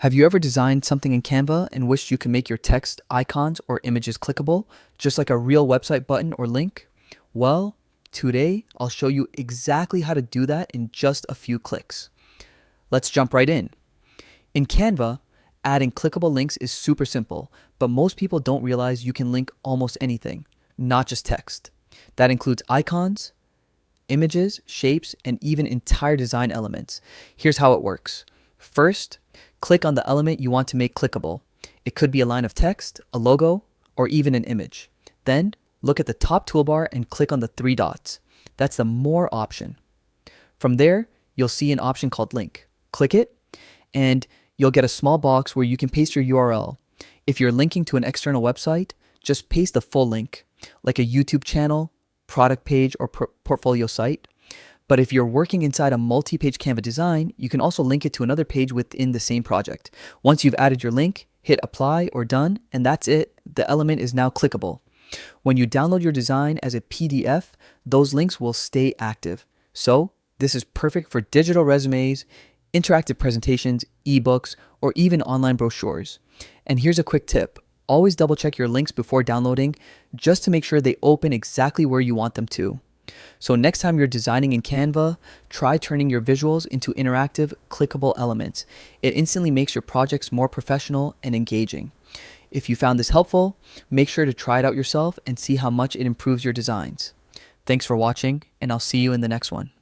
Have you ever designed something in Canva and wished you could make your text, icons, or images clickable, just like a real website button or link? Well, today I'll show you exactly how to do that in just a few clicks. Let's jump right in. In Canva, adding clickable links is super simple, but most people don't realize you can link almost anything, not just text. That includes icons, images, shapes, and even entire design elements. Here's how it works. First, click on the element you want to make clickable. It could be a line of text, a logo, or even an image. Then, look at the top toolbar and click on the three dots. That's the More option. From there, you'll see an option called Link. Click it, and you'll get a small box where you can paste your URL. If you're linking to an external website, just paste the full link, like a YouTube channel, product page, or portfolio site. But if you're working inside a multi-page Canva design, you can also link it to another page within the same project. Once you've added your link, hit apply or done, and that's it. The element is now clickable. When you download your design as a PDF, those links will stay active. So this is perfect for digital resumes, interactive presentations, ebooks, or even online brochures. And here's a quick tip. Always double check your links before downloading just to make sure they open exactly where you want them to. So next time you're designing in Canva, try turning your visuals into interactive, clickable elements. It instantly makes your projects more professional and engaging. If you found this helpful, make sure to try it out yourself and see how much it improves your designs. Thanks for watching, and I'll see you in the next one.